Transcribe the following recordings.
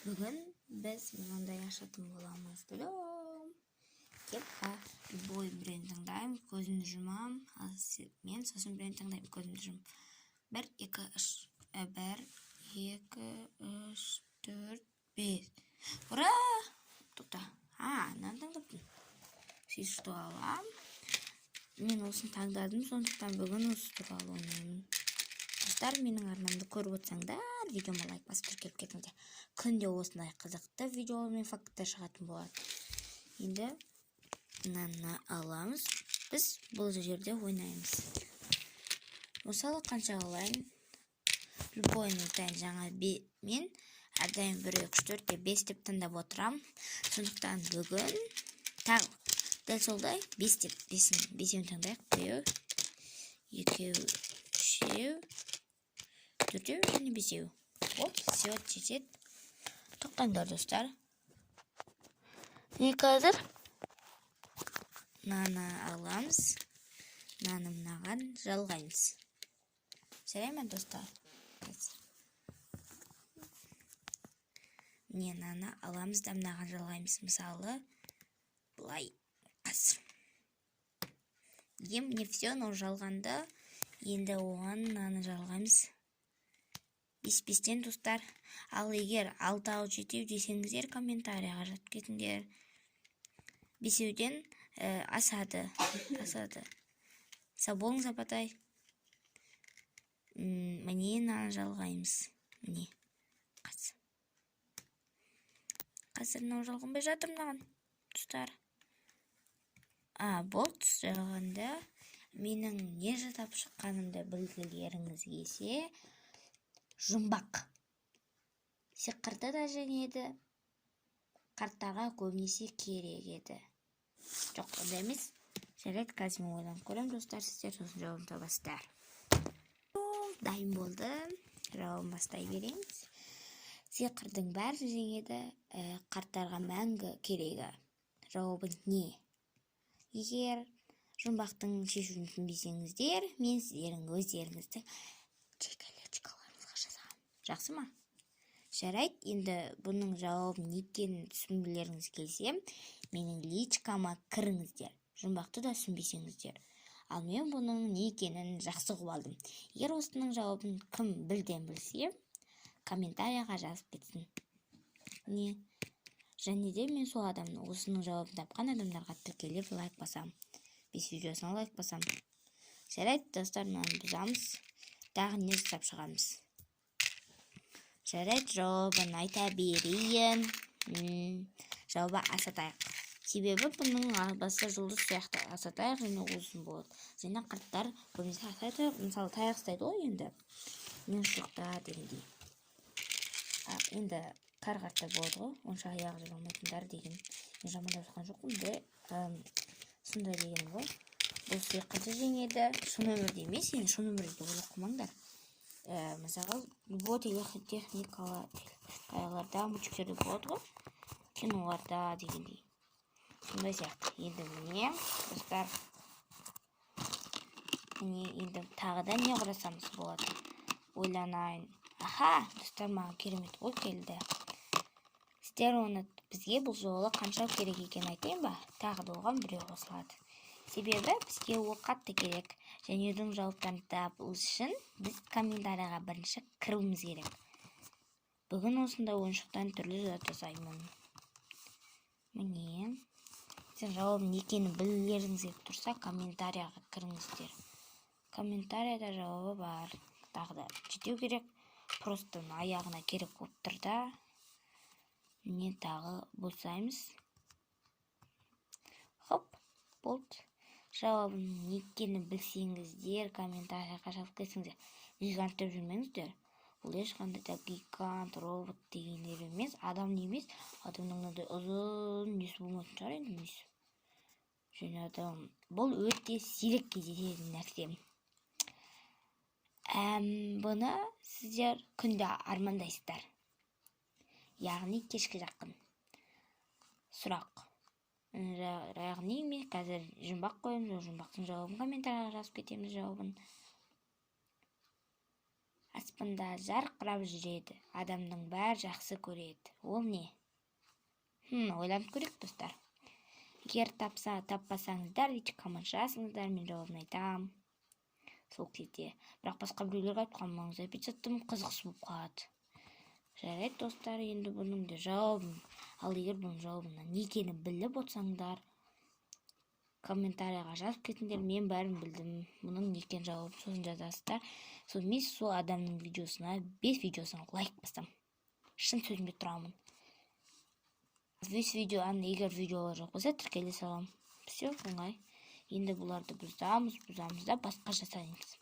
Бүгін біз мынандай ашатын боламыз. Кепка любой бренд таңдаймын, көзімді жұмам, мен сосын бренд таңдаймын, көзімді жұмам. 1, 2, 3. 1, 2, 3, 4, 5. Ура! Тоқта. Мынаны таңдаппын. Шешті алам. Мен осын таңдадым, сондықтан бүгін осы туралы ойнаймын. Достар, менің арнамды көріп отырсаңдар, видеома лайк басып тіркеліп кетіңдер. Күнде осындай қызықты видеолар мен факттар шығатын болады. Енді мынаны аламыз. Біз бұл жерде ойнаймыз. Мысалы қанша алайын? Любойны тән жаңа мен әрдайым 1, 2, 3, 4, 5 деп таңдап отырам. Сондықтан бүгін тағы дәл солдай 5 деп 5-ін таңдайық. 1, 2, 3, 4 және 5. Все жетеді. Тоқтаңдар достар. Қазір мынаны аламыз. Мынаны мынаған жалғаймыз. Жарай ма достар? Мынаны аламыз да мынаған жалғаймыз. Мысалы, бұлай қазір. Мне все, но жалғанды. Енді оған мынаны жалғаймыз. 5-5-тен достар. Ал егер 6-7 десеңіздер, комментарияға жазып кетіңдер. 5-ден асады. Сау болыңыз, апатай. Міне мынаны жалғаймыз. Міне. Қазір мынау жалғанбай жатыр мынаған, достар. Болды, жалғанда. Менің не жатап шыққанымды білгілеріңіз келсе, жұмбақ. Сиқырды да жеңеді. Қарттарға көбінесе керек еді. Жоқ, ондай емес. Жарайды, қазір мен ойланып көремін, достар, сіздер сосын жауабын табасыздар. Дайын болды. Жауабын бастай береміз. Сиқырдың бәрі жеңеді. Қарттарға мәңгі керегі. Жауабы не? Егер жұмбақтың шешуін түсінбесеңіздер, мен сіздердің өздеріңізді жақсы ма? Жарайды, енді бұның жауабын екенін түсінбелеріңіз келсе, менің личкама кіріңіздер. Жұмбақты да түсінбесеңіздер. Ал мен бұның не екенін жақсы қып алдым. Егер осының жауабын кім білден білсе, комментарияға жазып кетсін. Не? Және де мен сол адамның осының жауабын тапқан адамдарға тіркеліп лайк басам. 5 видеосына лайк басам. Жарайды, достар, мынаны бұзамыз. Тағы не жасап шығамыз? Жарайды, жауабын айта берейін. Жауабы асатайық. Себебі бұның арбасы жұлдыз сияқты асатайық және ұзын болады. Және қарттар көбінесе асатайық, мысалы таяқ ұстайды ғой енді. Мен шоқта дегендей. Енді қарттар болады ғой, онша аяғы жабылмайтындар деген. Мен жамандап жатқан жоқпын, сондай дегенім ғой. Бұл сиқырды жеңеді. Шын өмірде емес, енді шын өмірде ойлап қоймаңдар. Мысалы, любой техникалар қайғыларда, мультиктерде болады ғой, киноларда дегендей. Сондай сияқты. Енді міне, достар, енді тағы да не құрасамыз болады? Ойланайын. Достар, маған керемет ой келді. Сіздер оны бізге бұл жолы қанша керек екен айтайын ба? Тағы да оған біреу қосылады. Себебі бізге ол қатты керек. Және өзің жауаптан табу үшін біз комментарияға бірінші кіруіміз керек. Бүгін осындай ойыншықтан түрлі зат жасаймын. Міне. Сен жауабын екені білгілеріңіз келіп тұрса, комментарияға кіріңіздер. Комментарияда жауабы бар. Тағы да жетеу керек. Просто аяғына керек болып тұр да. Міне тағы босаймыз. Хоп, болды. Жауабын екені білсеңіздер, комментарияға жазып кетсеңіздер. Гигант деп жүрмеңіздер. Бұл ешқандай да гигант, робот дегендер емес, адам емес. Адамның мынандай ұзын несі болмайтын шығар енді несі. Және адам бұл өте сирек кездесетін нәрсе. Бұны сіздер күнде армандайсыздар. Яғни кешкі жақын. Сұрақ. Яғни мен қазір жұмбақ қойым, жұмбақтың жауабын комментарияға жазып кетеміз жауабын. Аспанда жарқырап жүреді, адамның бәрі жақсы көреді. Ол не? Ойланып көрейік, достар. Егер таппасаңыздар, дейші коммент жазыңыздар, мен жауабын айтам. Сол кезде. Бірақ басқа біреулерге айтып қалмаңыз, опять тым қызықсыз болып қалады. Жарайды, достар, енді бұның да жауабын. Ал егер бұның жауабына не екенін біліп отырсаңдар, комментарияға жазып кетіңдер, мен бәрін білдім. Бұның не екенін жауабын сосын жазасыздар. Сонымен сол адамның видеосына 5 видеосына лайк басам. Шын сөзімде тұрамын. Егер видеолар жоқ болса, тіркеле салам. Все, оңай. Енді бұларды бұзамыз да басқа жасаймыз.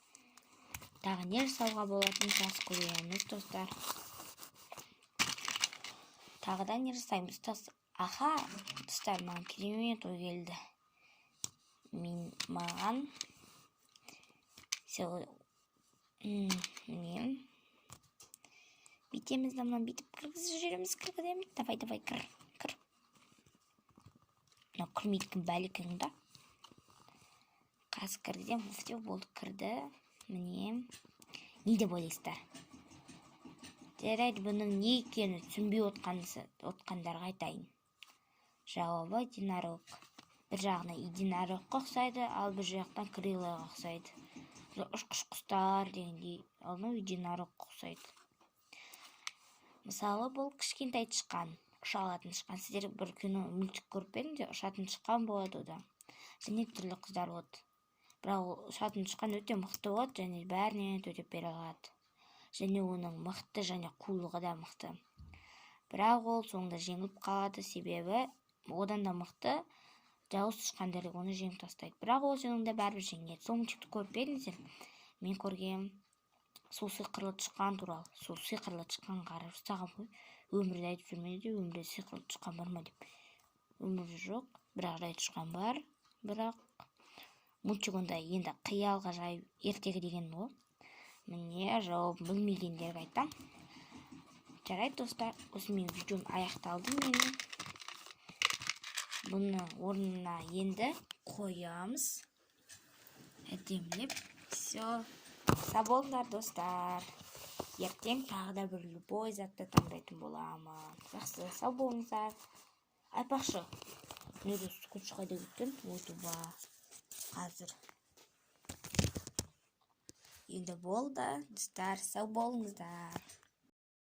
Тағы не жасауға болатын жақсы көреміз, достар. Тағыда не жасаймыз, достар. Аха, достар, маған керемет ой келді. Маған мен бүйтеміз, мынаны бүйтіп кіргізіп жібереміз. Кіргіземіз. Давай, кір. Мынау кірмейтін бәлікің да. Қазір кіргізем. Все болды, кірді. Міне. Не деп ойлайсыздар? Жарайды, бұның не екенін түсінбей отқандарға айтайын. Жауабы единорог. Бір жағына единорогқа ұқсайды, ал бір жақтан крылыға ұқсайды. Ұшқыш құстар дегендей, ал единорогқа ұқсайды. Мысалы, бұл кішкентай тышқан, ұша алатын тышқан. Сіздер бір кино мультик көріп едіңіздер, ұшатын тышқан болады ода. Және түрлі қыздар болады. Бірақ ұшатын тышқан өте мықты болады, және бәрінен төтеп бере алады. Және оның мықты және қулығы да мықты. Бірақ ол соңында жеңіліп қалады, себебі одан да мықты жауыз тышқандар оны жеңіп тастайды. Бірақ ол соңында бәрібір жеңеді. Сол мультикті көріп едіңіздер? Мен көргем сол сиқырлы тышқан туралы. Сол сиқырлы тышқан қарап саған ғой. Өмірде айтып жүрмеді, өмірде сиқырлы тышқан бар ма деп. Өмірде жоқ, бірақ жай тышқан бар. Бірақ мультик онда енді қиялға жайып ертегі деген ғой. Міне жауабын білмегендерге айтам. Жарайды, достар, осымен видеом аяқталды менің. Бұны орнына енді қоямыз. Әдемілеп. Все. Сау болыңдар, достар. Ертең тағы да бір любой затты таңдайтын боламын. Жақсы, сау болыңыздар. Айтпақшы. Неге күш қайда кеткен? Ойдыба. Қазір. Енді болды, достар, сау болыңыздар.